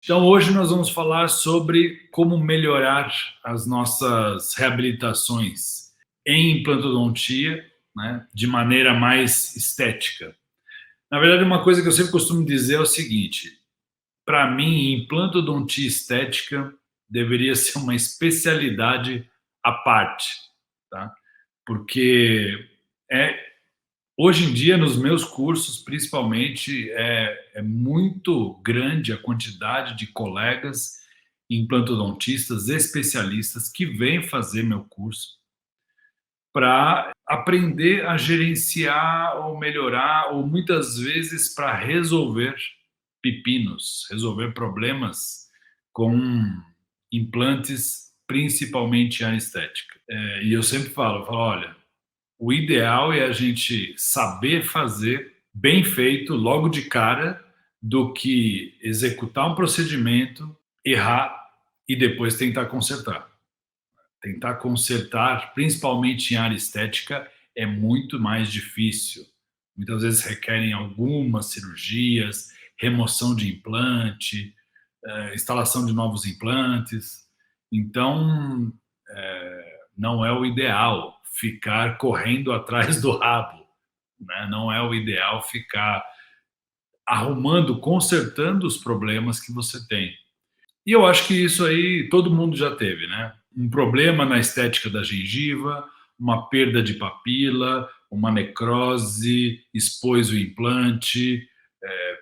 Então, hoje nós vamos falar sobre como melhorar as nossas reabilitações em implantodontia, né, de maneira mais estética. Na verdade, uma coisa que eu sempre costumo dizer é o seguinte: para mim, implantodontia estética deveria ser uma especialidade à parte, tá? Porque é hoje em dia, nos meus cursos, principalmente, é muito grande a quantidade de colegas implantodontistas especialistas que vêm fazer meu curso para aprender a gerenciar ou melhorar, ou muitas vezes para resolver pepinos, resolver problemas com implantes, principalmente a estética. E eu sempre falo, olha, o ideal é a gente saber fazer bem feito logo de cara do que executar um procedimento, errar e depois tentar consertar. Tentar consertar, principalmente em área estética, é muito mais difícil. Muitas vezes requerem algumas cirurgias, remoção de implante, instalação de novos implantes. Então, não é o ideal ficar correndo atrás do rabo, né? Não é o ideal ficar arrumando, consertando os problemas que você tem. E eu acho que isso aí todo mundo já teve, né? Um problema na estética da gengiva, uma perda de papila, uma necrose, expôs o implante,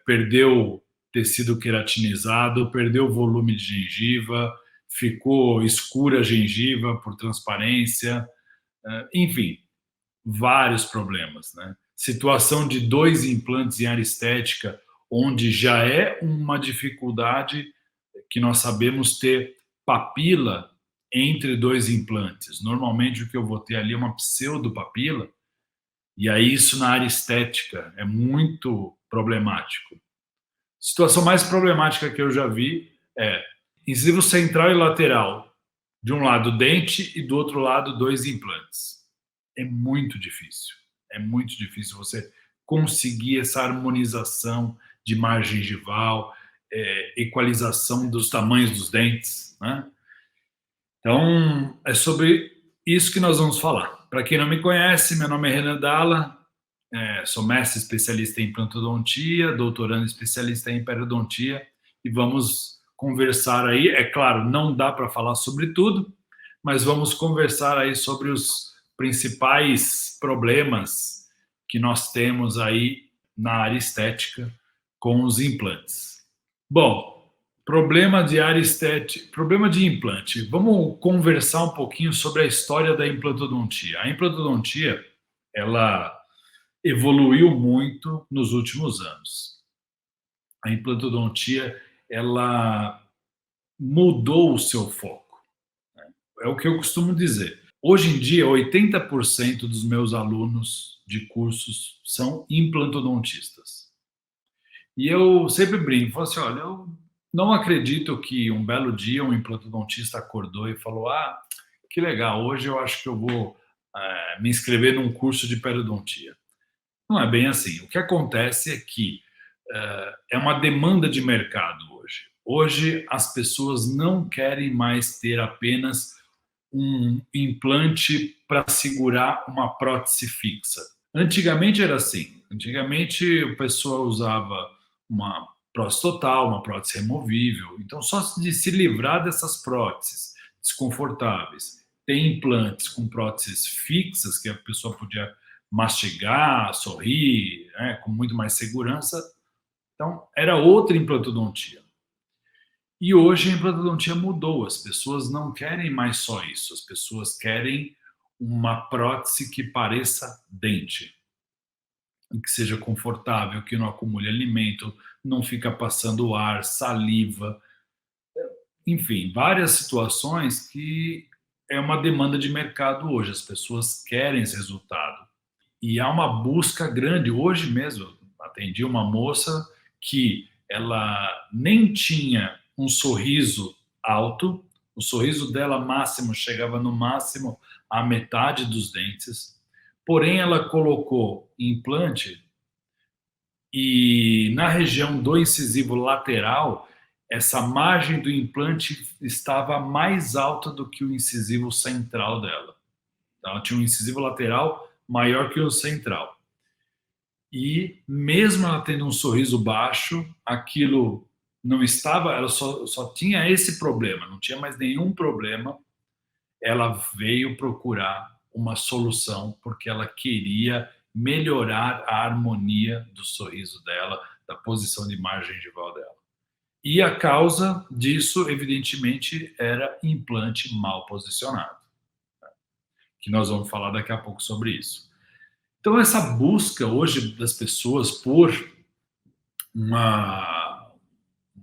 perdeu tecido queratinizado, perdeu volume de gengiva, ficou escura a gengiva por transparência, enfim, vários problemas, né? Situação de dois implantes em área estética, onde já é uma dificuldade que nós sabemos ter papila entre dois implantes. Normalmente o que eu vou ter ali é uma pseudopapila, e aí isso na área estética é muito problemático. Situação mais problemática que eu já vi é incisivo central e lateral. De um lado dente e do outro lado dois implantes. É muito difícil. É muito difícil você conseguir essa harmonização de margem gengival, equalização dos tamanhos dos dentes, né? Então, é sobre isso que nós vamos falar. Para quem não me conhece, meu nome é Renan Dalla, sou mestre especialista em implantodontia, doutorando especialista em periodontia, e vamos conversar aí. É claro, não dá para falar sobre tudo, mas vamos conversar aí sobre os principais problemas que nós temos aí na área estética com os implantes. Bom, problema de área estética, problema de implante. Vamos conversar um pouquinho sobre a história da implantodontia. A implantodontia, ela evoluiu muito nos últimos anos. A implantodontia, ela mudou o seu foco. É o que eu costumo dizer. Hoje em dia, 80% dos meus alunos de cursos são implantodontistas. E eu sempre brinco, falo assim, olha, eu não acredito que um belo dia um implantodontista acordou e falou, ah, que legal, hoje eu acho que eu vou me inscrever num curso de periodontia. Não é bem assim. O que acontece é que é uma demanda de mercado hoje. Hoje as pessoas não querem mais ter apenas um implante para segurar uma prótese fixa. Antigamente era assim. Antigamente a pessoa usava uma prótese total, uma prótese removível. Então, só de se livrar dessas próteses desconfortáveis, tem implantes com próteses fixas que a pessoa podia mastigar, sorrir, né, com muito mais segurança. Então, era outra implantodontia. E hoje a implantodontia mudou, as pessoas não querem mais só isso, as pessoas querem uma prótese que pareça dente, que seja confortável, que não acumule alimento, não fica passando ar, saliva, enfim, várias situações que é uma demanda de mercado hoje, as pessoas querem esse resultado. E há uma busca grande. Hoje mesmo, atendi uma moça que ela nem tinha um sorriso alto, o sorriso dela máximo chegava no máximo à metade dos dentes, porém ela colocou implante e na região do incisivo lateral essa margem do implante estava mais alta do que o incisivo central dela. Então, ela tinha um incisivo lateral maior que o central. E mesmo ela tendo um sorriso baixo, aquilo não estava, ela só tinha esse problema, não tinha mais nenhum problema. Ela veio procurar uma solução porque ela queria melhorar a harmonia do sorriso dela, da posição de margem gengival dela. E a causa disso, evidentemente, era implante mal posicionado, que nós vamos falar daqui a pouco sobre isso. Então, essa busca hoje das pessoas por uma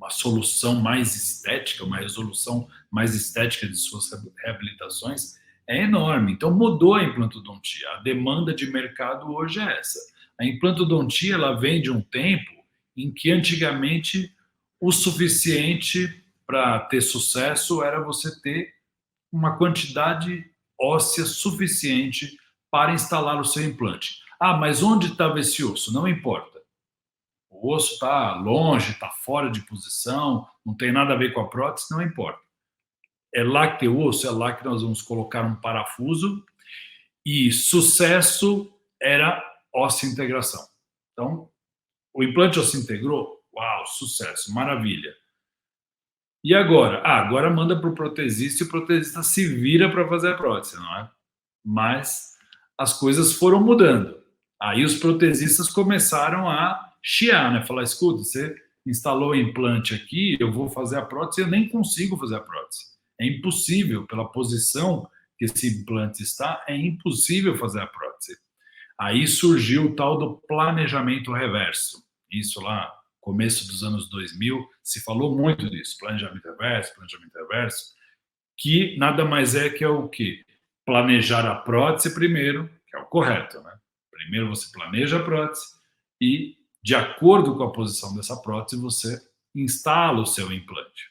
solução mais estética, uma resolução mais estética de suas reabilitações é enorme. Então, mudou a implantodontia. A demanda de mercado hoje é essa. A implantodontia ela vem de um tempo em que antigamente o suficiente para ter sucesso era você ter uma quantidade óssea suficiente para instalar o seu implante. Ah, mas onde estava esse osso? Não importa. O osso está longe, está fora de posição, não tem nada a ver com a prótese, não importa. É lá que tem o osso, é lá que nós vamos colocar um parafuso e sucesso era óssea integração. Então, o implante ósseo integrou, uau, sucesso, maravilha. E agora? Agora manda para o protesista e o protesista se vira para fazer a prótese, não é? Mas as coisas foram mudando. Aí os protesistas começaram a chiar, né? Falar, escuta, você instalou o implante aqui, eu vou fazer a prótese, eu nem consigo fazer a prótese. É impossível, pela posição que esse implante está, é impossível fazer a prótese. Aí surgiu o tal do planejamento reverso. Isso lá, começo dos anos 2000, se falou muito disso, planejamento reverso, que nada mais é que é o quê? Planejar a prótese primeiro, que é o correto, né? Primeiro você planeja a prótese e, de acordo com a posição dessa prótese, você instala o seu implante.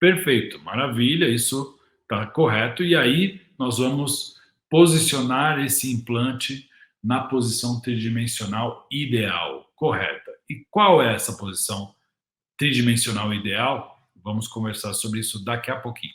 Perfeito, maravilha, isso está correto. E aí nós vamos posicionar esse implante na posição tridimensional ideal, correta. E qual é essa posição tridimensional ideal? Vamos conversar sobre isso daqui a pouquinho.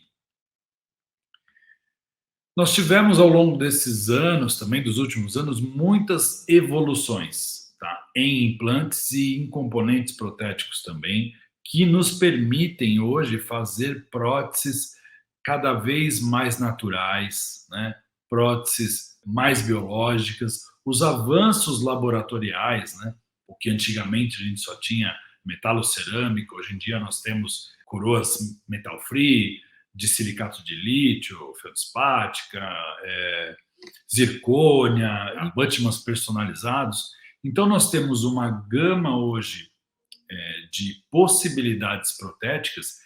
Nós tivemos ao longo desses anos, também dos últimos anos, muitas evoluções, tá? Em implantes e em componentes protéticos também, que nos permitem hoje fazer próteses cada vez mais naturais, né? Próteses mais biológicas, os avanços laboratoriais, né? O que antigamente a gente só tinha metalocerâmica, hoje em dia nós temos coroas metal free, de silicato de lítio, feldspática, zircônia, abutments personalizados. Então, nós temos uma gama hoje de possibilidades protéticas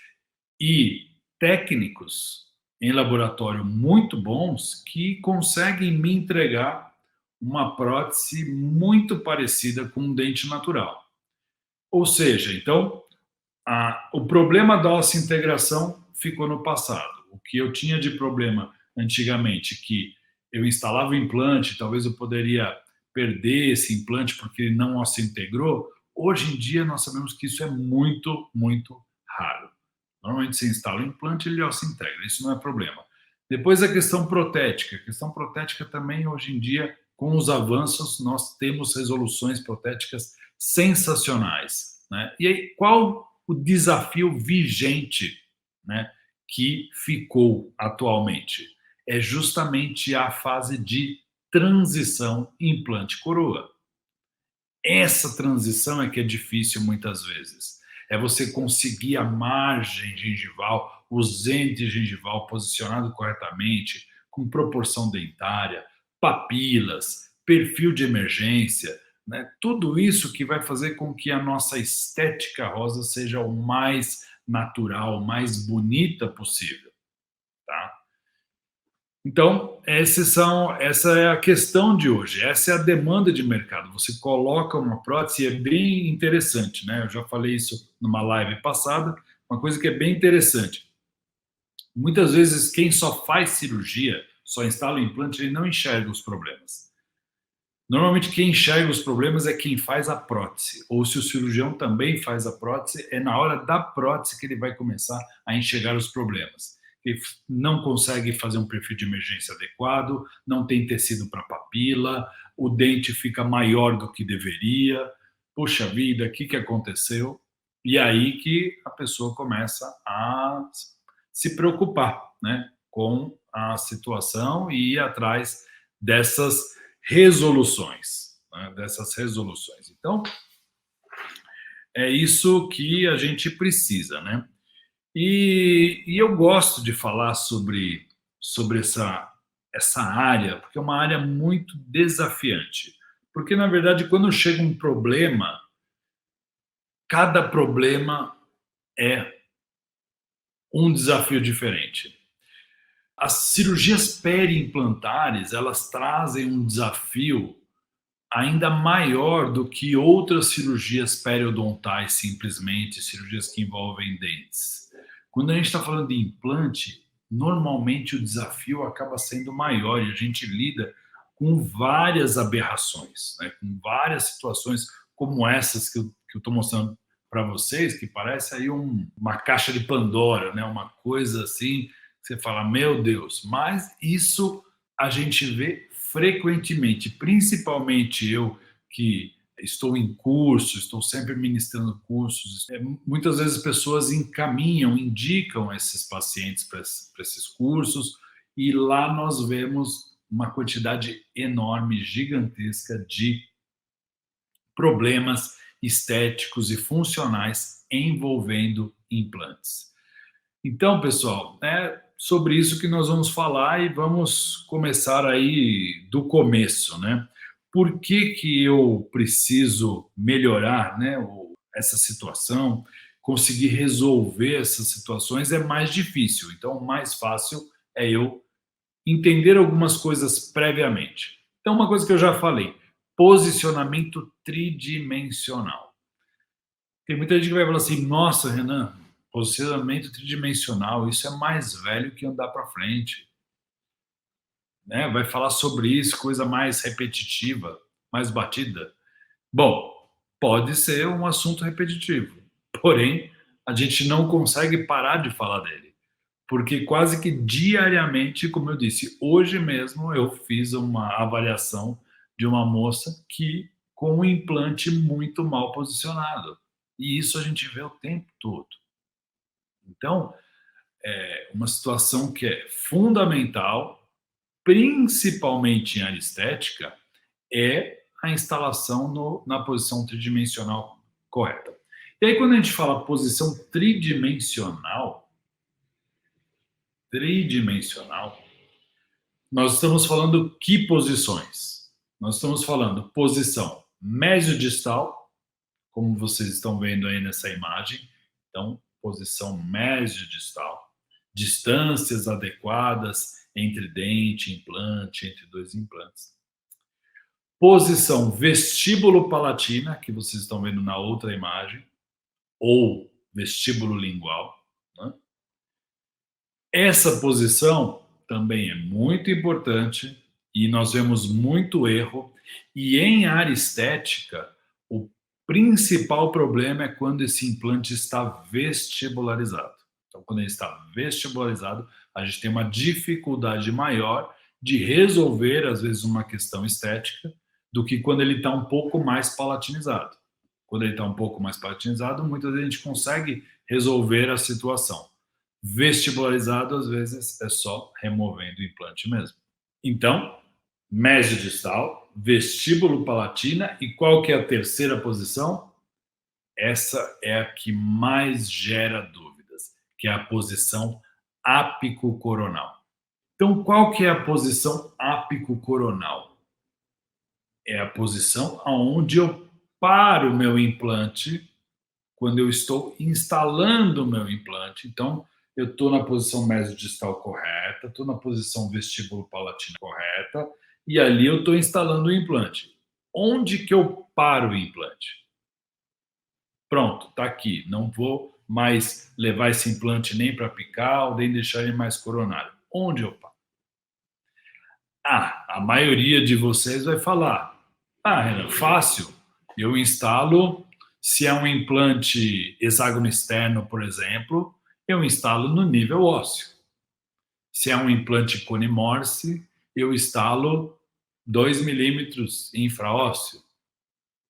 e técnicos em laboratório muito bons que conseguem me entregar uma prótese muito parecida com um dente natural. Ou seja, então, o problema da ossa-integração ficou no passado. O que eu tinha de problema antigamente, que eu instalava o implante, talvez eu poderia perder esse implante porque ele não ossa-integrou, hoje em dia nós sabemos que isso é muito, muito raro. Normalmente você instala o implante e ele ossa-integra, isso não é problema. Depois a questão protética. A questão protética também, hoje em dia, com os avanços, nós temos resoluções protéticas sensacionais, né? E aí, qual o desafio vigente, né, que ficou atualmente? É justamente a fase de transição implante-coroa. Essa transição é que é difícil muitas vezes. É você conseguir a margem gengival, o zente gengival posicionado corretamente, com proporção dentária, papilas, perfil de emergência, né? Tudo isso que vai fazer com que a nossa estética rosa seja o mais natural, o mais bonita possível, tá? Então, essa é a questão de hoje, essa é a demanda de mercado. Você coloca uma prótese e é bem interessante, né? Eu já falei isso numa live passada, uma coisa que é bem interessante. Muitas vezes, quem só faz cirurgia, só instala o implante, ele não enxerga os problemas. Normalmente quem enxerga os problemas é quem faz a prótese, ou se o cirurgião também faz a prótese, é na hora da prótese que ele vai começar a enxergar os problemas. Ele não consegue fazer um perfil de emergência adequado, não tem tecido para papila, o dente fica maior do que deveria. Puxa vida, o que, que aconteceu? E aí que a pessoa começa a se preocupar, né, com a situação e ir atrás dessas resoluções, né, dessas resoluções. Então, é isso que a gente precisa, né? E eu gosto de falar sobre essa área, porque é uma área muito desafiante. Porque, na verdade, quando chega um problema, cada problema é um desafio diferente. As cirurgias periimplantares, elas trazem um desafio ainda maior do que outras cirurgias periodontais, simplesmente, cirurgias que envolvem dentes. Quando a gente está falando de implante, normalmente o desafio acaba sendo maior e a gente lida com várias aberrações, né? Com várias situações como essas que eu estou mostrando para vocês, que parece aí uma caixa de Pandora, né? Uma coisa assim, que você fala, meu Deus, mas isso a gente vê frequentemente, principalmente eu que estou em curso, estou sempre ministrando cursos. Muitas vezes pessoas encaminham, indicam esses pacientes para esses cursos, e lá nós vemos uma quantidade enorme, gigantesca de problemas estéticos e funcionais envolvendo implantes. Então, pessoal, é sobre isso que nós vamos falar e vamos começar aí do começo, né? Por que que eu preciso melhorar, né, essa situação, conseguir resolver essas situações é mais difícil. Então, o mais fácil é eu entender algumas coisas previamente. Então, uma coisa que eu já falei, posicionamento tridimensional. Tem muita gente que vai falar assim: nossa, Renan, posicionamento tridimensional, isso é mais velho que andar para frente. Né? Vai falar sobre isso, coisa mais repetitiva, mais batida. Bom, pode ser um assunto repetitivo, porém, a gente não consegue parar de falar dele, porque quase que diariamente, como eu disse, hoje mesmo eu fiz uma avaliação de uma moça que com um implante muito mal posicionado. E isso a gente vê o tempo todo. Então, é uma situação que é fundamental, principalmente em área estética, é a instalação na posição tridimensional correta. E aí, quando a gente fala posição tridimensional, nós estamos falando que posições? Nós estamos falando posição mesiodistal, como vocês estão vendo aí nessa imagem. Então, posição mesiodistal, distâncias adequadas entre dente e implante, entre dois implantes. Posição vestíbulo palatina, que vocês estão vendo na outra imagem, ou vestíbulo lingual, né? Essa posição também é muito importante e nós vemos muito erro. E em área estética, o principal problema é quando esse implante está vestibularizado. Então, quando ele está vestibularizado, a gente tem uma dificuldade maior de resolver, às vezes, uma questão estética do que quando ele está um pouco mais palatinizado. Quando ele está um pouco mais palatinizado, muitas vezes a gente consegue resolver a situação. Vestibularizado, às vezes, é só removendo o implante mesmo. Então, mesiodistal, vestíbulo palatina, e qual que é a terceira posição? Essa é a que mais gera dúvidas, que é a posição ápico-coronal. Então, qual que é a posição ápico-coronal? É a posição onde eu paro o meu implante quando eu estou instalando o meu implante. Então, eu estou na posição mesiodistal correta, estou na posição vestíbulo palatina correta, e ali eu estou instalando o implante. Onde que eu paro o implante? Pronto, está aqui. Não vou mais levar esse implante nem para apical, nem deixar ele mais coronário. Onde eu paro? Ah, a maioria de vocês vai falar, Ah, Renan, fácil. Eu instalo, se é um implante hexágono externo, por exemplo, eu instalo no nível ósseo. Se é um implante cone Morse, eu instalo 2 milímetros infraósseo.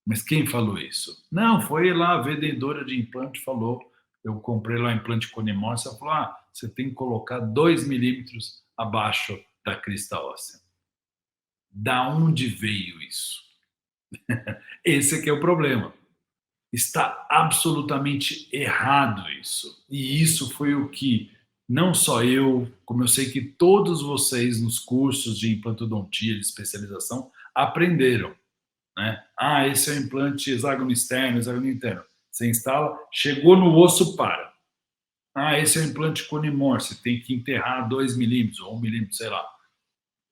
Mas quem falou isso? Não, foi lá a vendedora de implante falou. Eu comprei lá implante cone Morse, ela falou: ah, você tem que colocar 2 milímetros abaixo da crista óssea. Da onde veio isso? Esse é que é o problema. Está absolutamente errado isso. E isso foi o que não só eu, como eu sei que todos vocês nos cursos de implantodontia de especialização aprenderam, né? Ah, esse é o implante hexágono externo, hexágono interno. Você instala, chegou no osso, para. Ah, esse é o implante cone Morse, tem que enterrar 2 milímetros ou 1 milímetro, sei lá.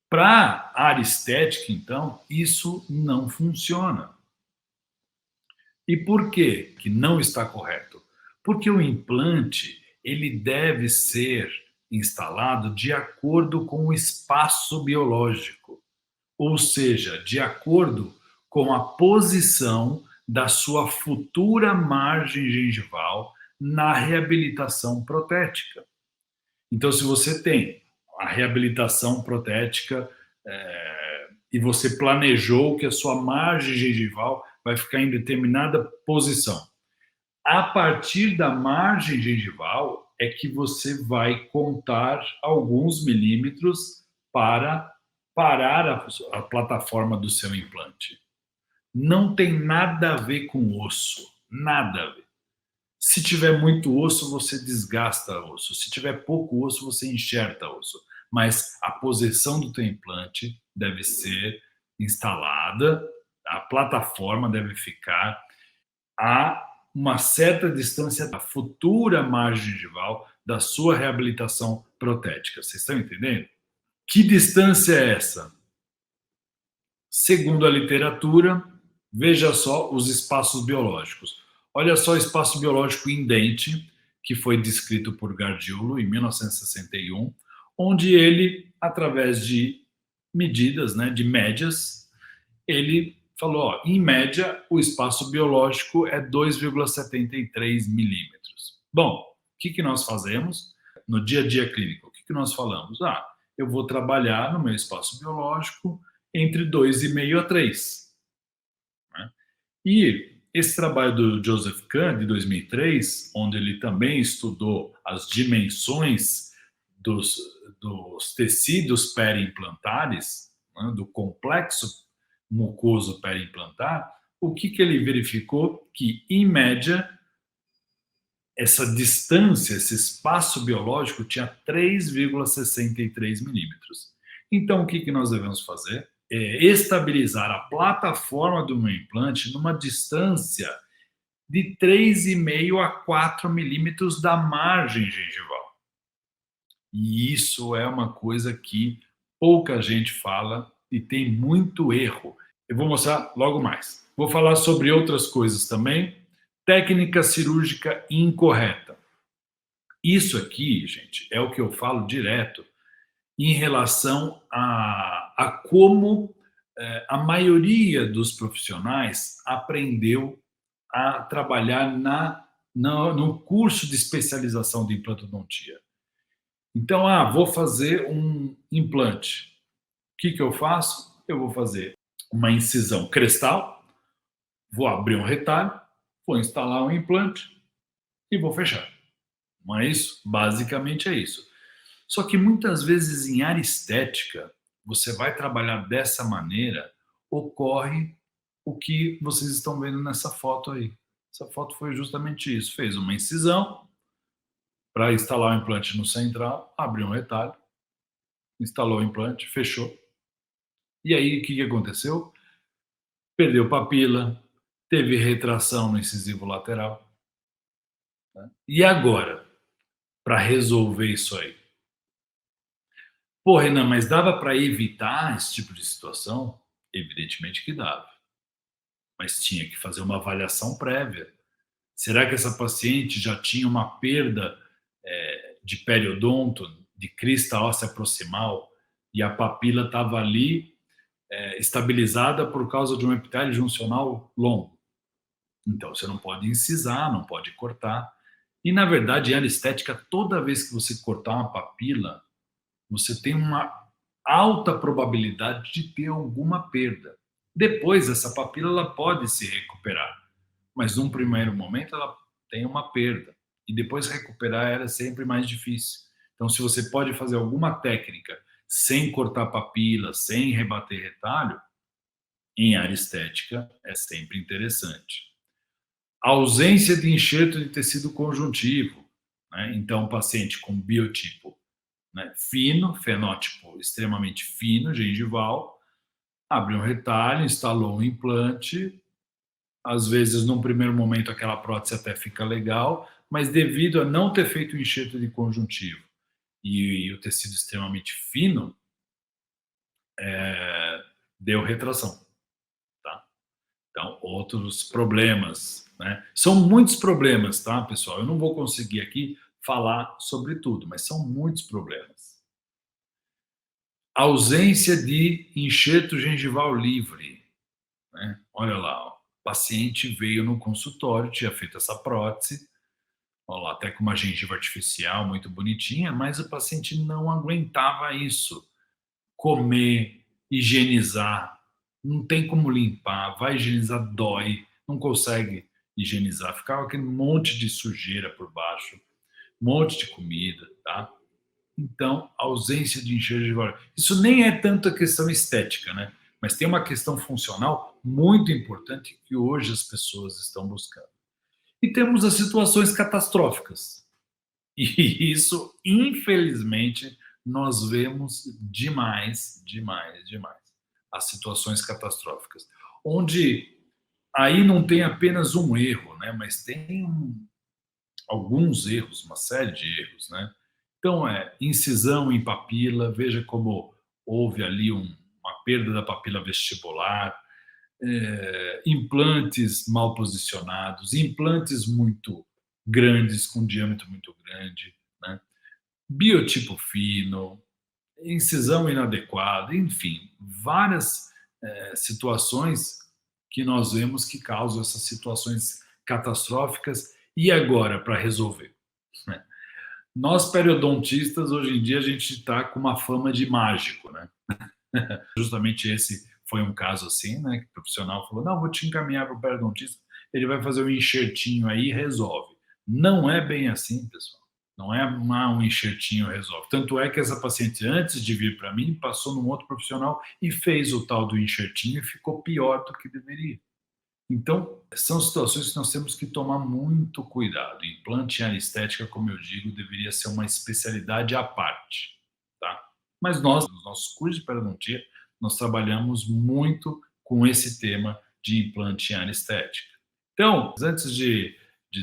Para a área estética, então, isso não funciona. E por que que não está correto? Porque o implante, ele deve ser instalado de acordo com o espaço biológico, ou seja, de acordo com a posição da sua futura margem gengival na reabilitação protética. Então, se você tem a reabilitação protética e você planejou que a sua margem gengival vai ficar em determinada posição, a partir da margem gengival é que você vai contar alguns milímetros para parar a plataforma do seu implante. Não tem nada a ver com osso, nada a ver. Se tiver muito osso, você desgasta osso. Se tiver pouco osso, você enxerta osso. Mas a posição do teu implante deve ser instalada, a plataforma deve ficar a uma certa distância da futura margem gengival da sua reabilitação protética. Vocês estão entendendo? Que distância é essa? Segundo a literatura, veja só os espaços biológicos. Olha só o espaço biológico indente, que foi descrito por Gargiulo em 1961, onde ele, através de medidas, né, de médias, ele falou, ó, em média, o espaço biológico é 2,73 milímetros. Bom, o que nós fazemos no dia a dia clínico? O que nós falamos? Ah, eu vou trabalhar no meu espaço biológico entre 2,5 a 3. Né? E esse trabalho do Joseph Kahn, de 2003, onde ele também estudou as dimensões dos tecidos periimplantares, né, do complexo mucoso periimplantar, o que ele verificou? Que, em média, essa distância, esse espaço biológico tinha 3,63 milímetros. Então, o que nós devemos fazer? É estabilizar a plataforma do meu implante numa distância de 3,5 a 4 milímetros da margem gengival. E isso é uma coisa que pouca gente fala e tem muito erro. Eu vou mostrar logo mais. Vou falar sobre outras coisas também. Técnica cirúrgica incorreta. Isso aqui, gente, é o que eu falo direto em relação a como a maioria dos profissionais aprendeu a trabalhar no curso de especialização de implantodontia. Então, vou fazer um implante. O que eu faço? Eu vou fazer uma incisão crestal, vou abrir um retalho, vou instalar um implante e vou fechar. Não é isso? Basicamente é isso. Só que muitas vezes em área estética, você vai trabalhar dessa maneira, ocorre o que vocês estão vendo nessa foto aí. Essa foto foi justamente isso. Fez uma incisão para instalar o implante no central, abriu um retalho, instalou o implante, fechou. E aí, o que aconteceu? Perdeu papila, teve retração no incisivo lateral. Né? E agora, para resolver isso aí? Pô, Renan, mas dava para evitar esse tipo de situação? Evidentemente que dava. Mas tinha que fazer uma avaliação prévia. Será que essa paciente já tinha uma perda de periodonto, de crista óssea proximal, e a papila estava ali estabilizada por causa de um epitélio juncional longo. Então, você não pode incisar, não pode cortar. E, na verdade, em área estética, toda vez que você cortar uma papila, você tem uma alta probabilidade de ter alguma perda. Depois, essa papila ela pode se recuperar, mas num primeiro momento ela tem uma perda. E depois recuperar ela é sempre mais difícil. Então, se você pode fazer alguma técnica sem cortar papila, sem rebater retalho, em área estética é sempre interessante. Ausência de enxerto de tecido conjuntivo, né? Então, paciente com biotipo, né, fino, fenótipo extremamente fino, gengival, abre um retalho, instalou um implante, às vezes, num primeiro momento, aquela prótese até fica legal, mas devido a não ter feito o enxerto de conjuntivo e o tecido extremamente fino, deu retração, tá? Então, outros problemas, né? São muitos problemas, tá, pessoal? Eu não vou conseguir aqui falar sobre tudo, mas são muitos problemas. Ausência de enxerto gengival livre, né? Olha lá, ó, o paciente veio no consultório, tinha feito essa prótese, olha lá, até com uma gengiva artificial muito bonitinha, mas o paciente não aguentava isso. Comer, higienizar, não tem como limpar, vai higienizar, dói, não consegue higienizar, ficava aquele monte de sujeira por baixo, monte de comida, tá? Então, ausência de enxerto de valor. Isso nem é tanto a questão estética, né? Mas tem uma questão funcional muito importante que hoje as pessoas estão buscando. E temos as situações catastróficas. E isso, infelizmente, nós vemos demais, demais, demais. As situações catastróficas. Onde aí não tem apenas um erro, né? Mas tem alguns erros, uma série de erros, né? Então, incisão em papila, veja como houve ali uma perda da papila vestibular, implantes mal posicionados, implantes muito grandes, com diâmetro muito grande, né? Biotipo fino, incisão inadequada, enfim, várias situações que nós vemos que causam essas situações catastróficas. E agora, para resolver? Né? Nós, periodontistas, hoje em dia, a gente está com uma fama de mágico, né? Justamente esse foi um caso assim, né? Que o profissional falou: não, vou te encaminhar para o periodontista, ele vai fazer um enxertinho aí e resolve. Não é bem assim, pessoal. Não é um enxertinho resolve. Tanto é que essa paciente, antes de vir para mim, passou num outro profissional e fez o tal do enxertinho e ficou pior do que deveria. Então, são situações que nós temos que tomar muito cuidado. Implante em área estética, como eu digo, deveria ser uma especialidade à parte, tá? Mas nós, nos nossos cursos de periodontia, nós trabalhamos muito com esse tema de implante em área estética. Então, antes de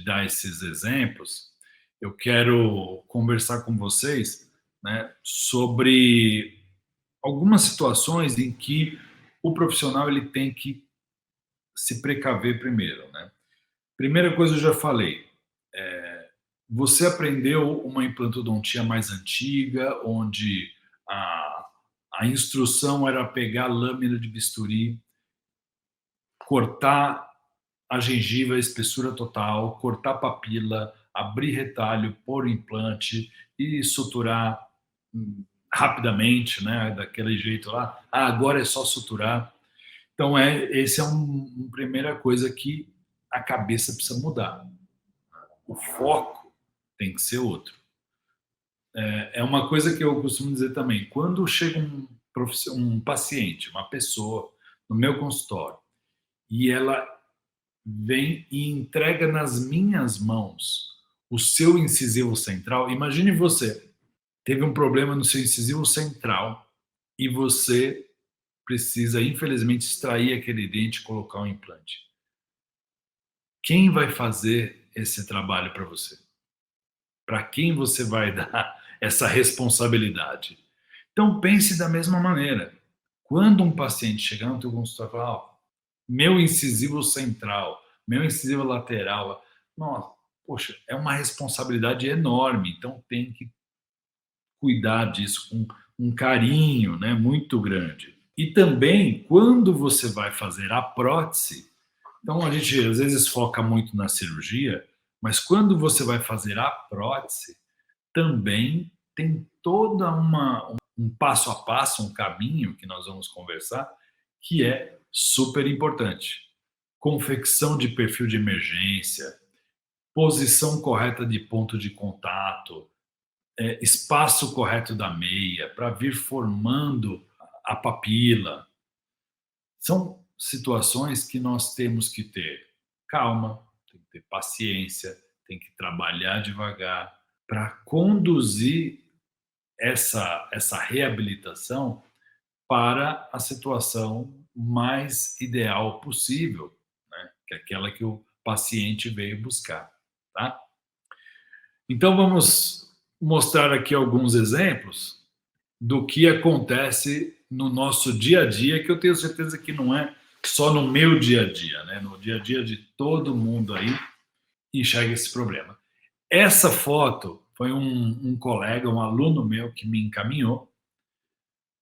dar esses exemplos, eu quero conversar com vocês, né, sobre algumas situações em que o profissional ele tem que se precaver primeiro, né? Primeira coisa eu já falei, você aprendeu uma implantodontia mais antiga, onde a, a instrução era pegar a lâmina de bisturi, cortar a gengiva, a espessura total, cortar papila, abrir retalho, pôr o implante e suturar rapidamente, né? Daquele jeito lá. Ah, agora é só suturar. Então, esse é uma primeira coisa que a cabeça precisa mudar. O foco tem que ser outro. É uma coisa que eu costumo dizer também. Quando chega um paciente, uma pessoa, no meu consultório, e ela vem e entrega nas minhas mãos o seu incisivo central, imagine você, teve um problema no seu incisivo central e você precisa, infelizmente, extrair aquele dente e colocar um implante. Quem vai fazer esse trabalho para você? Para quem você vai dar essa responsabilidade? Então pense da mesma maneira. Quando um paciente chegar no teu consultório e falar, oh, meu incisivo central, meu incisivo lateral, nossa, poxa, é uma responsabilidade enorme, então tem que cuidar disso com um carinho, né, muito grande. E também, quando você vai fazer a prótese, então a gente às vezes foca muito na cirurgia, mas quando você vai fazer a prótese, também tem toda um passo a passo, um caminho que nós vamos conversar, que é super importante. Confecção de perfil de emergência, posição correta de ponto de contato, espaço correto da meia, para vir formando a papila. São situações que nós temos que ter calma, tem que ter paciência, tem que trabalhar devagar para conduzir essa reabilitação para a situação mais ideal possível, né? Que é aquela que o paciente veio buscar, tá? Então vamos mostrar aqui alguns exemplos do que acontece no nosso dia a dia, que eu tenho certeza que não é só no meu dia a dia, né? No dia a dia de todo mundo aí enxerga esse problema. Essa foto foi um colega, um aluno meu que me encaminhou,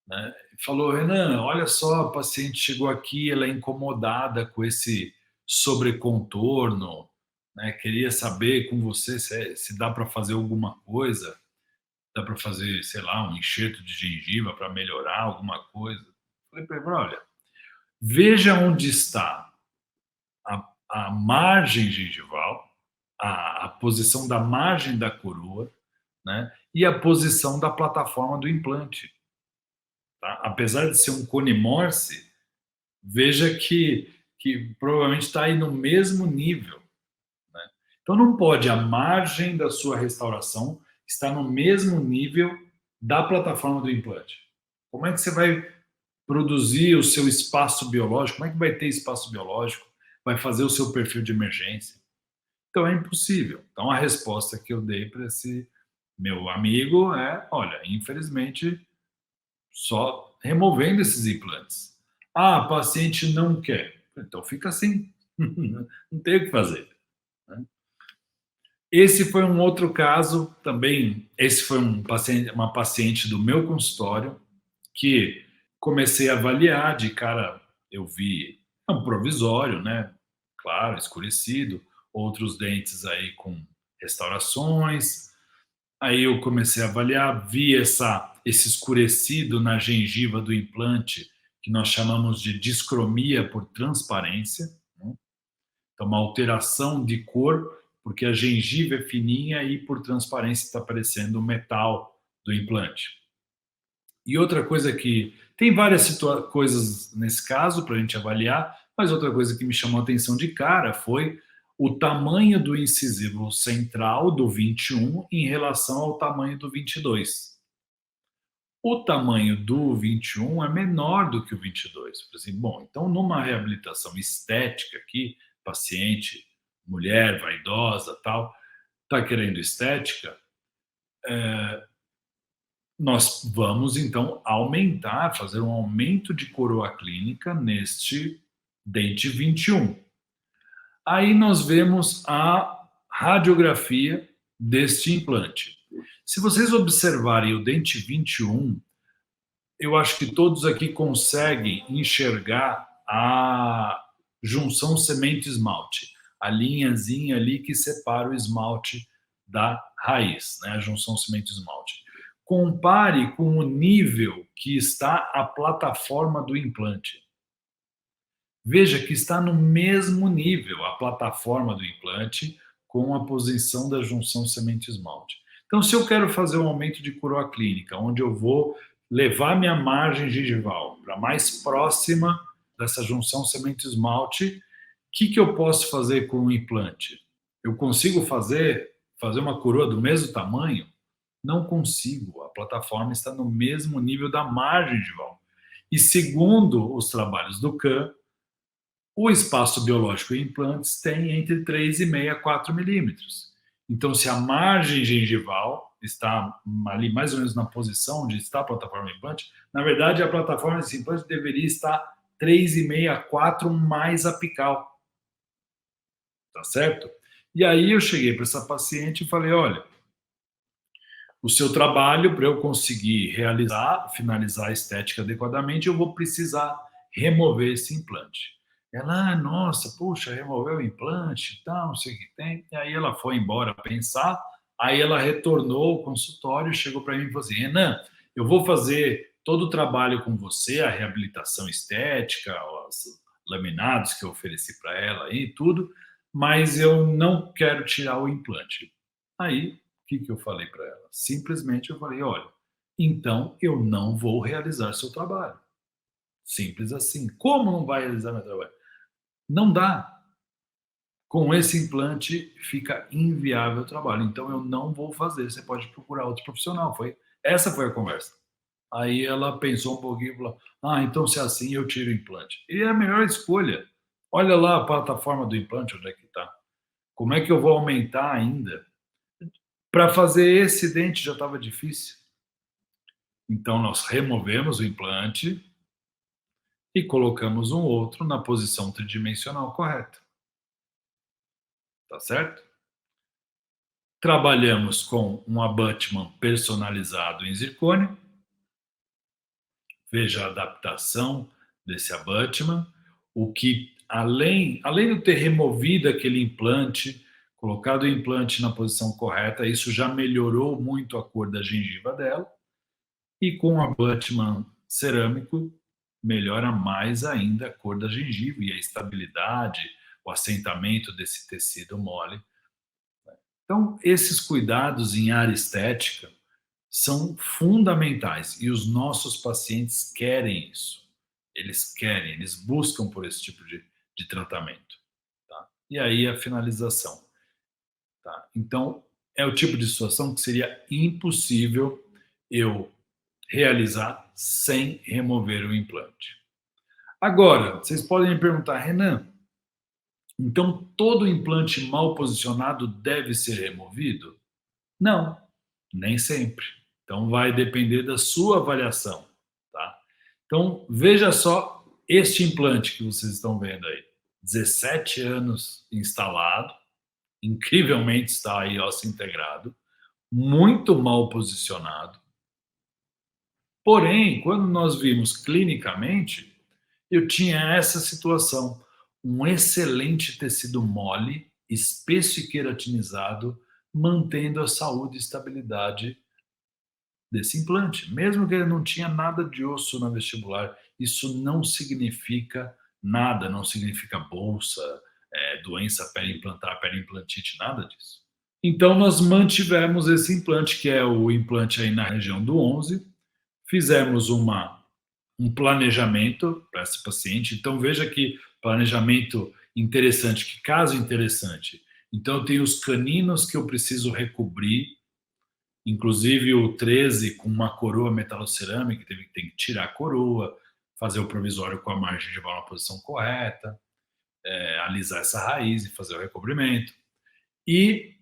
né? Falou: Renan, olha só, a paciente chegou aqui, ela é incomodada com esse sobrecontorno, né? Queria saber com você se dá para fazer alguma coisa, dá para fazer, sei lá, um enxerto de gengiva para melhorar alguma coisa. Falei para ele: olha, veja onde está a margem gengival, a posição da margem da coroa, né? E a posição da plataforma do implante. Tá? Apesar de ser um cone Morse, veja que provavelmente está aí no mesmo nível. Né? Então não pode a margem da sua restauração estar no mesmo nível da plataforma do implante. Como é que você vai produzir o seu espaço biológico? Como é que vai ter espaço biológico? Vai fazer o seu perfil de emergência? Então é impossível. Então a resposta que eu dei para esse meu amigo é: olha, infelizmente, só removendo esses implantes. Ah, a paciente não quer. Então fica assim. Não tem o que fazer. Né? Esse foi um outro caso também. Esse foi uma paciente do meu consultório que comecei a avaliar. De cara, eu vi um provisório, né? Claro, escurecido, outros dentes aí com restaurações. Aí eu comecei a avaliar, vi esse escurecido na gengiva do implante, que nós chamamos de discromia por transparência, né? Então, uma alteração de cor, porque a gengiva é fininha e por transparência está aparecendo o metal do implante. E outra coisa que tem várias coisas nesse caso para a gente avaliar, mas outra coisa que me chamou a atenção de cara foi o tamanho do incisivo central do 21 em relação ao tamanho do 22. O tamanho do 21 é menor do que o 22. Assim, bom, então numa reabilitação estética aqui, paciente, mulher, vaidosa, tal, está querendo estética, nós vamos então aumentar, fazer um aumento de coroa clínica neste dente 21. Aí nós vemos a radiografia deste implante. Se vocês observarem o dente 21, eu acho que todos aqui conseguem enxergar a junção semente-esmalte, a linhazinha ali que separa o esmalte da raiz, né? A junção semente-esmalte. Compare com o nível que está a plataforma do implante. Veja que está no mesmo nível a plataforma do implante com a posição da junção semente-esmalte. Então, se eu quero fazer um aumento de coroa clínica, onde eu vou levar minha margem gengival para mais próxima dessa junção semente-esmalte, o que eu posso fazer com o implante? Eu consigo fazer uma coroa do mesmo tamanho? Não consigo. A plataforma está no mesmo nível da margem gengival. E segundo os trabalhos do Kahn, o espaço biológico em implantes tem entre 3,5 a 4 milímetros. Então, se a margem gengival está ali mais ou menos na posição onde está a plataforma do implante, na verdade, a plataforma desse implante deveria estar 3,5 a 4 mais apical. Tá certo? E aí eu cheguei para essa paciente e falei: olha, o seu trabalho, para eu conseguir realizar, finalizar a estética adequadamente, eu vou precisar remover esse implante. Ela, nossa, puxa, removeu o implante e tal, não sei o que tem. E aí ela foi embora pensar, aí ela retornou ao consultório, chegou para mim e falou assim: Renan, eu vou fazer todo o trabalho com você, a reabilitação estética, os laminados que eu ofereci para ela e tudo, mas eu não quero tirar o implante. Aí, o que eu falei para ela? Simplesmente eu falei: olha, então eu não vou realizar seu trabalho. Simples assim. Como não vai realizar meu trabalho? Não dá. Com esse implante fica inviável o trabalho. Então eu não vou fazer. Você pode procurar outro profissional. Essa foi a conversa. Aí ela pensou um pouquinho e falou: ah, então se é assim, eu tiro o implante. E é a melhor escolha. Olha lá a plataforma do implante, onde é que está. Como é que eu vou aumentar ainda? Para fazer esse dente já estava difícil. Então nós removemos o implante e colocamos um outro na posição tridimensional correta. Tá certo? Trabalhamos com um abutment personalizado em zircônio. Veja a adaptação desse abutment. O que, além de eu ter removido aquele implante, colocado o implante na posição correta, isso já melhorou muito a cor da gengiva dela. E com o abutment cerâmico, melhora mais ainda a cor da gengiva e a estabilidade, o assentamento desse tecido mole. Então, esses cuidados em área estética são fundamentais e os nossos pacientes querem isso. Eles querem, eles buscam por esse tipo de tratamento. Tá? E aí a finalização. Tá? Então, é o tipo de situação que seria impossível eu realizar sem remover o implante. Agora, vocês podem me perguntar, Renan, então todo implante mal posicionado deve ser removido? Não, nem sempre. Então vai depender da sua avaliação, tá? Então veja só este implante que vocês estão vendo aí, 17 anos instalado, incrivelmente está aí osso integrado, muito mal posicionado. Porém, quando nós vimos clinicamente, eu tinha essa situação, um excelente tecido mole, espesso e queratinizado, mantendo a saúde e estabilidade desse implante, mesmo que ele não tinha nada de osso na vestibular. Isso não significa nada, não significa bolsa, doença periimplantar, periimplantite, nada disso. Então nós mantivemos esse implante, que é o implante aí na região do 11, fizemos um planejamento para esse paciente. Então veja que planejamento interessante, que caso interessante. Então eu tenho os caninos que eu preciso recobrir, inclusive o 13 com uma coroa metalocerâmica, tem que tirar a coroa, fazer o provisório com a margem de na posição correta, alisar essa raiz e fazer o recobrimento. E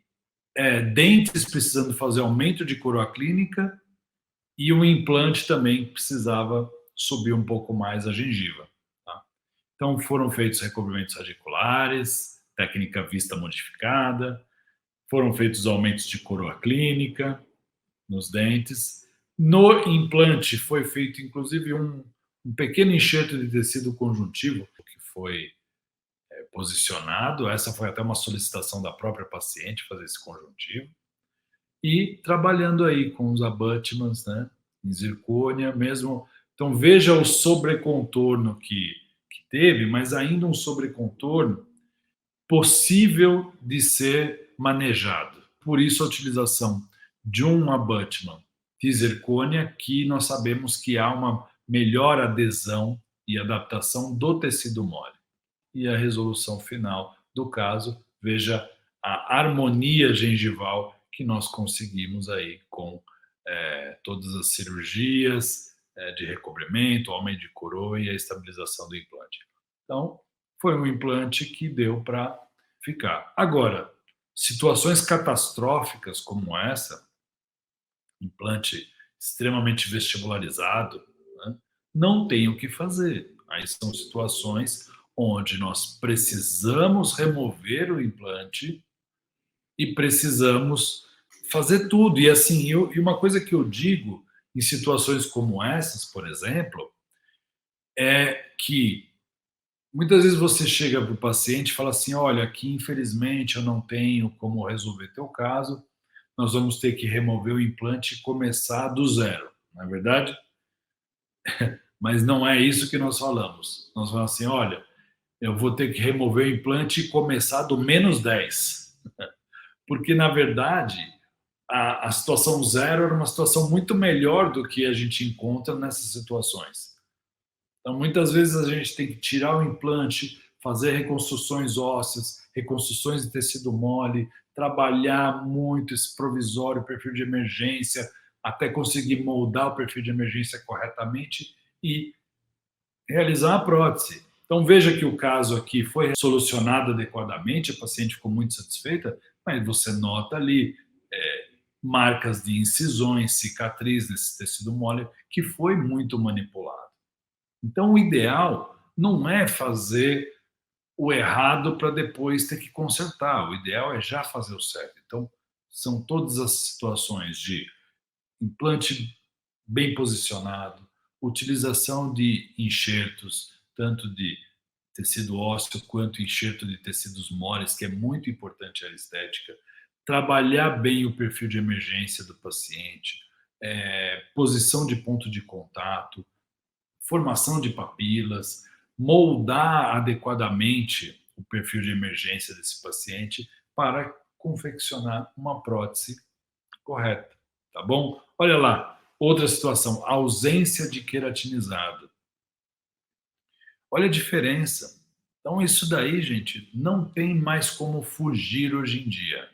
dentes precisando fazer aumento de coroa clínica e um implante também precisava subir um pouco mais a gengiva. Tá? Então foram feitos recobrimentos radiculares, técnica vista modificada, foram feitos aumentos de coroa clínica nos dentes. No implante foi feito inclusive um pequeno enxerto de tecido conjuntivo que foi posicionado. Essa foi até uma solicitação da própria paciente fazer esse conjuntivo. E trabalhando aí com os abutments, né, em zircônia mesmo. Então veja o sobrecontorno que teve, mas ainda um sobrecontorno possível de ser manejado. Por isso a utilização de um abutment de zircônia, que nós sabemos que há uma melhor adesão e adaptação do tecido mole. E a resolução final do caso, veja a harmonia gengival que nós conseguimos aí com todas as cirurgias de recobrimento, aumento de coroa e a estabilização do implante. Então, foi um implante que deu para ficar. Agora, situações catastróficas como essa, implante extremamente vestibularizado, né, não tem o que fazer. Aí são situações onde nós precisamos remover o implante e precisamos fazer tudo. E assim, e uma coisa que eu digo em situações como essas, por exemplo, é que muitas vezes você chega para o paciente e fala assim: olha, aqui infelizmente eu não tenho como resolver teu caso, nós vamos ter que remover o implante e começar do zero, não é verdade? Mas não é isso que nós falamos. Nós falamos assim: olha, eu vou ter que remover o implante e começar do -10. Porque, na verdade, a situação zero era uma situação muito melhor do que a gente encontra nessas situações. Então, muitas vezes a gente tem que tirar o implante, fazer reconstruções ósseas, reconstruções de tecido mole, trabalhar muito esse provisório, perfil de emergência, até conseguir moldar o perfil de emergência corretamente e realizar a prótese. Então, veja que o caso aqui foi solucionado adequadamente, a paciente ficou muito satisfeita, mas você nota ali marcas de incisões, cicatriz nesse tecido mole, que foi muito manipulado. Então, o ideal não é fazer o errado para depois ter que consertar. O ideal é já fazer o certo. Então, são todas as situações de implante bem posicionado, utilização de enxertos, tanto de tecido ósseo quanto enxerto de tecidos moles, que é muito importante a estética, trabalhar bem o perfil de emergência do paciente, posição de ponto de contato, formação de papilas, moldar adequadamente o perfil de emergência desse paciente para confeccionar uma prótese correta, tá bom? Olha lá, outra situação, ausência de queratinizado. Olha a diferença. Então, isso daí, gente, não tem mais como fugir hoje em dia,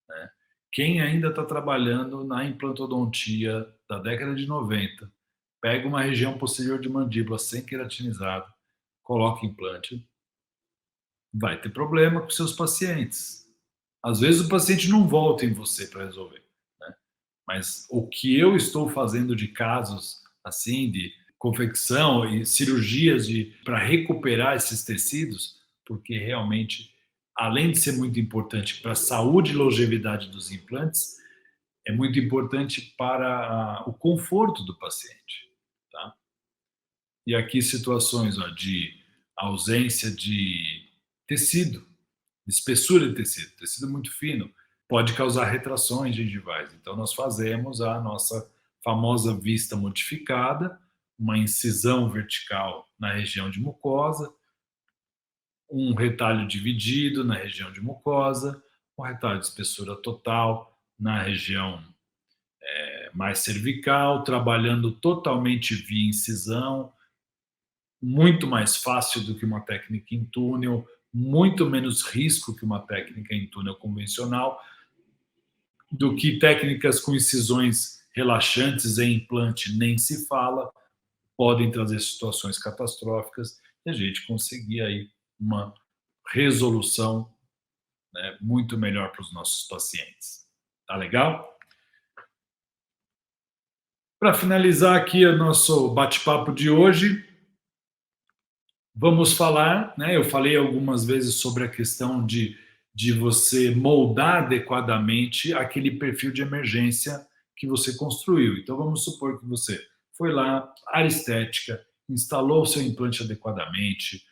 né? Quem ainda está trabalhando na implantodontia da década de 90, pega uma região posterior de mandíbula sem queratinizado, coloca implante, vai ter problema com seus pacientes. Às vezes o paciente não volta em você para resolver, né? Mas o que eu estou fazendo de casos assim, de confecção e cirurgias para recuperar esses tecidos, porque realmente, além de ser muito importante para a saúde e longevidade dos implantes, é muito importante para o conforto do paciente, tá? E aqui situações ó, de ausência de tecido, de espessura de tecido, tecido muito fino, pode causar retrações gengivais. Então, nós fazemos a nossa famosa vista modificada, uma incisão vertical na região de mucosa, um retalho dividido na região de mucosa, um retalho de espessura total na região mais cervical, trabalhando totalmente via incisão, muito mais fácil do que uma técnica em túnel, muito menos risco que uma técnica em túnel convencional, do que técnicas com incisões relaxantes em implante nem se fala, podem trazer situações catastróficas e a gente conseguir aí uma resolução, né, muito melhor para os nossos pacientes. Tá legal? Para finalizar aqui o nosso bate-papo de hoje, vamos falar, né? Eu falei algumas vezes sobre a questão de você moldar adequadamente aquele perfil de emergência que você construiu. Então, vamos supor que você foi lá, área estética, instalou o seu implante adequadamente,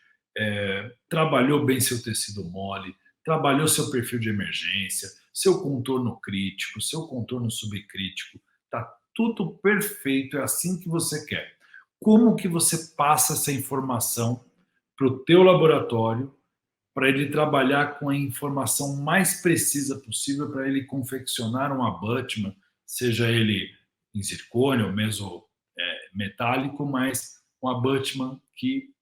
trabalhou bem seu tecido mole, trabalhou seu perfil de emergência, seu contorno crítico, seu contorno subcrítico, tá tudo perfeito, é assim que você quer. Como que você passa essa informação para o teu laboratório, para ele trabalhar com a informação mais precisa possível para ele confeccionar um abutment, seja ele em zircônio ou mesmo metálico, mas um abutment que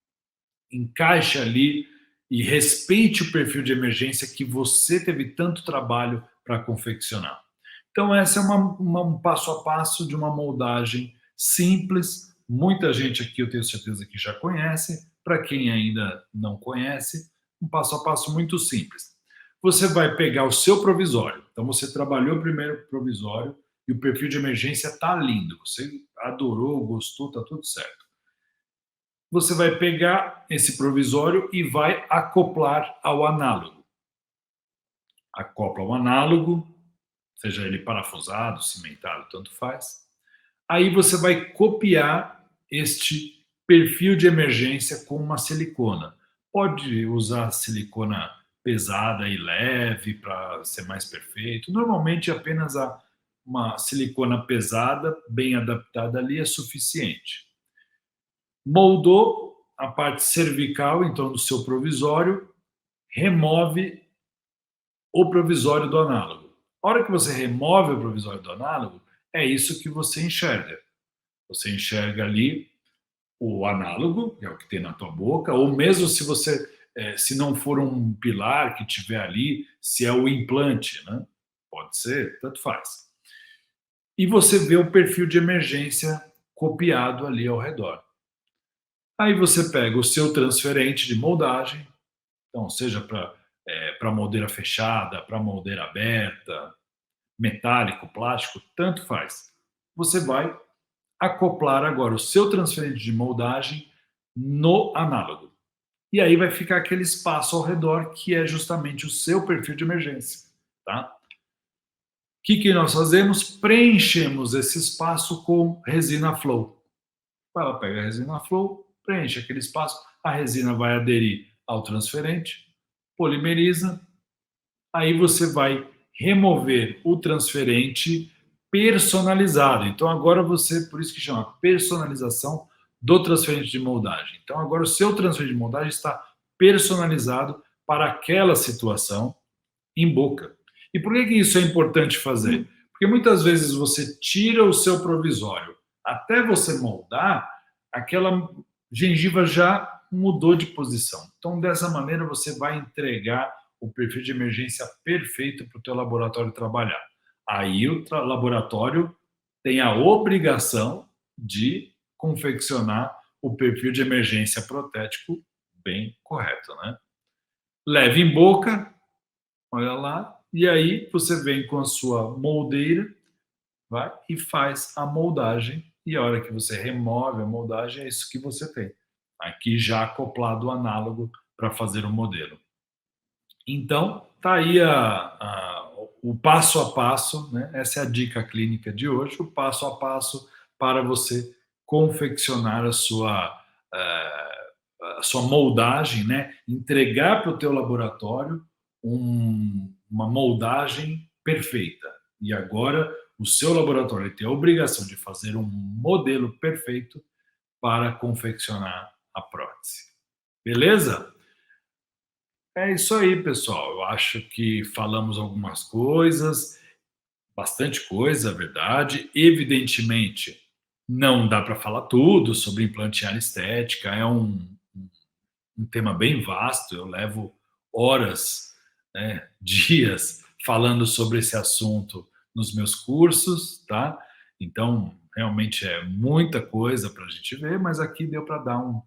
encaixe ali e respeite o perfil de emergência que você teve tanto trabalho para confeccionar. Então, essa é um passo a passo de uma moldagem simples. Muita gente aqui, eu tenho certeza que já conhece. Para quem ainda não conhece, um passo a passo muito simples. Você vai pegar o seu provisório. Então, você trabalhou primeiro o provisório e o perfil de emergência está lindo. Você adorou, gostou, está tudo certo. Você vai pegar esse provisório e vai acoplar ao análogo. Acopla o análogo, seja ele parafusado, cimentado, tanto faz. Aí você vai copiar este perfil de emergência com uma silicona. Pode usar silicona pesada e leve para ser mais perfeito. Normalmente apenas uma silicona pesada, bem adaptada ali, é suficiente. Moldou a parte cervical, então, do seu provisório, remove o provisório do análogo. A hora que você remove o provisório do análogo, é isso que você enxerga. Você enxerga ali o análogo, que é o que tem na tua boca, ou mesmo se você, se não for um pilar que tiver ali, se é o implante, né? Pode ser, tanto faz. E você vê o perfil de emergência copiado ali ao redor. Aí você pega o seu transferente de moldagem, então seja para moldeira fechada, para moldeira aberta, metálico, plástico, tanto faz. Você vai acoplar agora o seu transferente de moldagem no análogo. E aí vai ficar aquele espaço ao redor que é justamente o seu perfil de emergência, tá? O que nós fazemos? Preenchemos esse espaço com resina flow. Ela pega a resina flow, preenche aquele espaço, a resina vai aderir ao transferente, polimeriza, aí você vai remover o transferente personalizado. Então agora você, por isso que chama personalização do transferente de moldagem. Então agora o seu transferente de moldagem está personalizado para aquela situação em boca. E por que isso é importante fazer? Porque muitas vezes você tira o seu provisório, até você moldar, aquela gengiva já mudou de posição. Então dessa maneira você vai entregar o perfil de emergência perfeito para o teu laboratório trabalhar. Aí o laboratório tem a obrigação de confeccionar o perfil de emergência protético bem correto, né? Leve em boca, olha lá, e aí você vem com a sua moldeira, vai e faz a moldagem, e a hora que você remove a moldagem, é isso que você tem. Aqui já acoplado o análogo para fazer o modelo. Então, tá aí o passo a passo, né? Essa é a dica clínica de hoje, o passo a passo para você confeccionar a sua moldagem, né? Entregar para o teu laboratório uma moldagem perfeita. E agora o seu laboratório tem a obrigação de fazer um modelo perfeito para confeccionar a prótese. Beleza? É isso aí, pessoal. Eu acho que falamos algumas coisas, bastante coisa, é verdade. Evidentemente, não dá para falar tudo sobre implante em área estética, é um tema bem vasto. Eu levo horas, né, dias falando sobre esse assunto nos meus cursos, tá? Então, realmente é muita coisa para a gente ver, mas aqui deu para dar uma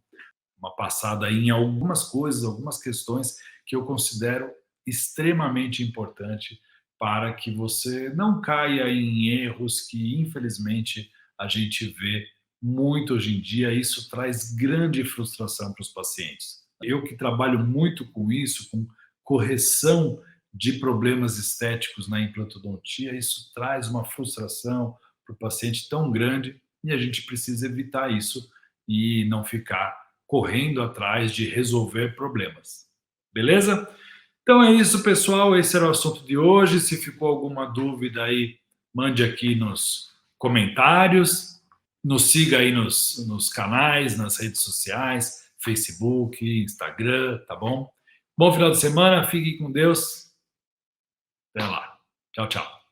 passada em algumas coisas, algumas questões que eu considero extremamente importante para que você não caia em erros que, infelizmente, a gente vê muito hoje em dia. Isso traz grande frustração para os pacientes. Eu que trabalho muito com isso, com correção de problemas estéticos na implantodontia, isso traz uma frustração para o paciente tão grande e a gente precisa evitar isso e não ficar correndo atrás de resolver problemas. Beleza? Então é isso, pessoal. Esse era o assunto de hoje. Se ficou alguma dúvida aí, mande aqui nos comentários. Nos siga aí nos canais, nas redes sociais, Facebook, Instagram, tá bom? Bom final de semana, fique com Deus. Até lá. Tchau, tchau.